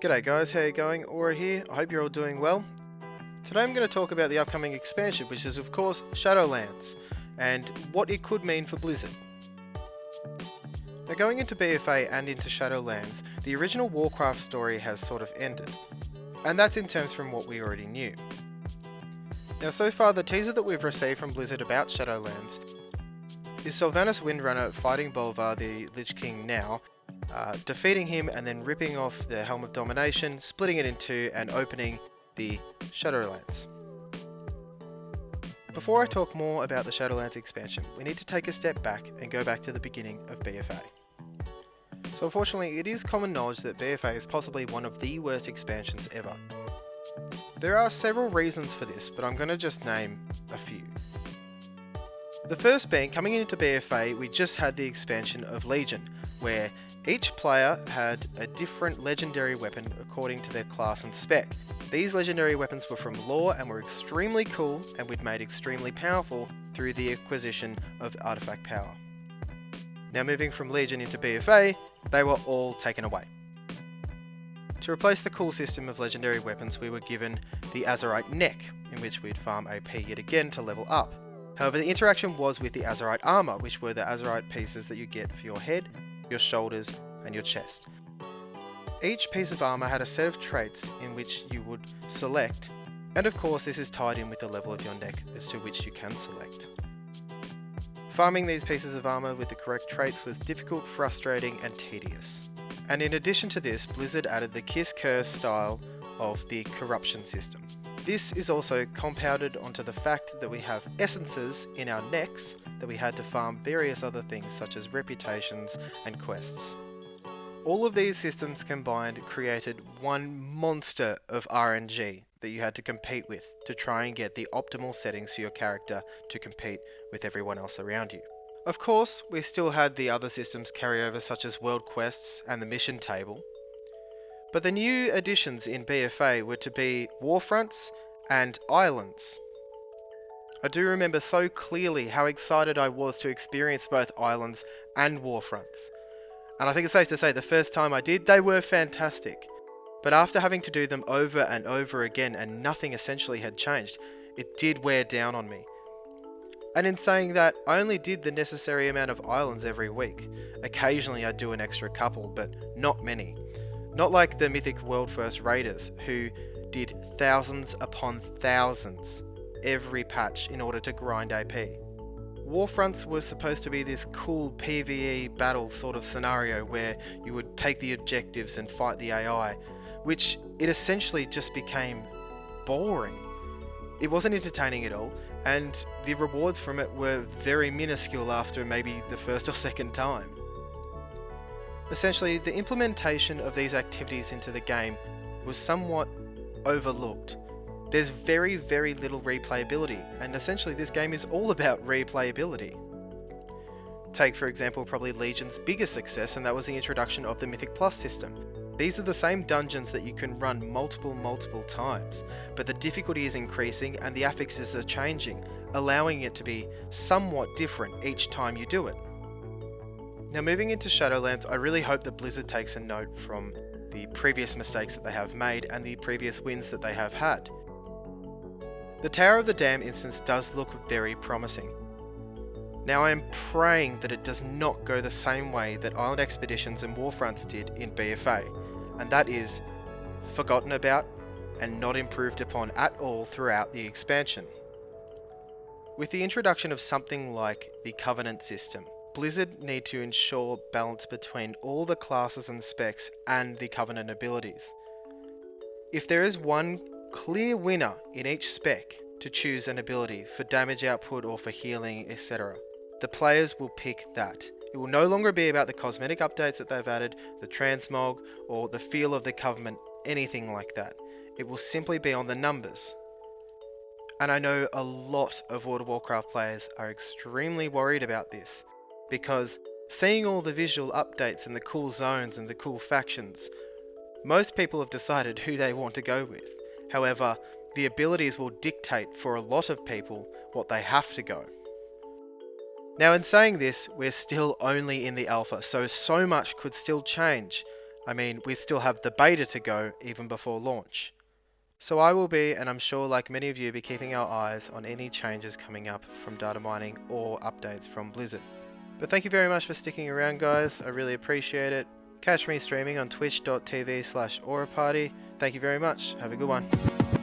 G'day guys, how you going? Aura here, I hope you're all doing well. Today I'm going to talk about the upcoming expansion, which is of course Shadowlands, and what it could mean for Blizzard. Now going into BFA and into Shadowlands, the original Warcraft story has sort of ended, and that's in terms from what we already knew. Now so far the teaser that we've received from Blizzard about Shadowlands is Sylvanas Windrunner fighting Bolvar, the Lich King now, defeating him and then ripping off the Helm of Domination, splitting it in two and opening the Shadowlands. Before I talk more about the Shadowlands expansion, we need to take a step back and go back to the beginning of BFA. So unfortunately, it is common knowledge that BFA is possibly one of the worst expansions ever. There are several reasons for this, but I'm going to just name a few. The first being, coming into BFA, we just had the expansion of Legion, where each player had a different legendary weapon according to their class and spec. These legendary weapons were from lore and were extremely cool and we'd made extremely powerful through the acquisition of artifact power. Now moving from Legion into BFA, they were all taken away. To replace the cool system of legendary weapons, we were given the Azerite Neck, in which we'd farm AP yet again to level up. However, the interaction was with the Azerite Armor, which were the Azerite pieces that you get for your head, your shoulders, and your chest. Each piece of armor had a set of traits in which you would select, and of course this is tied in with the level of your neck as to which you can select. Farming these pieces of armor with the correct traits was difficult, frustrating, and tedious. And in addition to this, Blizzard added the Kiss Curse style of the corruption system. This is also compounded onto the fact that we have essences in our necks that we had to farm various other things such as reputations and quests. All of these systems combined created one monster of RNG that you had to compete with to try and get the optimal settings for your character to compete with everyone else around you. Of course, we still had the other systems carry over such as world quests and the mission table, but the new additions in BFA were to be Warfronts and Islands. I do remember so clearly how excited I was to experience both Islands and Warfronts. And I think it's safe to say the first time I did, they were fantastic. But after having to do them over and over again and nothing essentially had changed, it did wear down on me. And in saying that, I only did the necessary amount of islands every week. Occasionally I'd do an extra couple, but not many. Not like the Mythic World First Raiders, who did thousands upon thousands every patch in order to grind AP. Warfronts were supposed to be this cool PvE battle sort of scenario where you would take the objectives and fight the AI, which it essentially just became boring. It wasn't entertaining at all, and the rewards from it were very minuscule after maybe the first or second time. Essentially, the implementation of these activities into the game was somewhat overlooked. There's very, very little replayability, and essentially this game is all about replayability. Take for example probably Legion's biggest success, and that was the introduction of the Mythic Plus system. These are the same dungeons that you can run multiple times, but the difficulty is increasing and the affixes are changing, allowing it to be somewhat different each time you do it. Now moving into Shadowlands, I really hope that Blizzard takes a note from the previous mistakes that they have made and the previous wins that they have had. The Tower of the Dam instance does look very promising. Now I am praying that it does not go the same way that Island Expeditions and Warfronts did in BFA, and that is forgotten about and not improved upon at all throughout the expansion. With the introduction of something like the Covenant system, Blizzard need to ensure balance between all the classes and specs and the Covenant abilities. If there is one clear winner in each spec to choose an ability for damage output or for healing, etc., the players will pick that. It will no longer be about the cosmetic updates that they've added, the transmog, or the feel of the Covenant, anything like that. It will simply be on the numbers. And I know a lot of World of Warcraft players are extremely worried about this, because seeing all the visual updates and the cool zones and the cool factions, most people have decided who they want to go with. However, the abilities will dictate for a lot of people what they have to go. Now in saying this, we're still only in the alpha, so much could still change. I mean, we still have the beta to go even before launch. So I will be, and I'm sure like many of you, be keeping our eyes on any changes coming up from data mining or updates from Blizzard. But thank you very much for sticking around, guys. I really appreciate it. Catch me streaming on twitch.tv/auraparty. Thank you very much. Have a good one.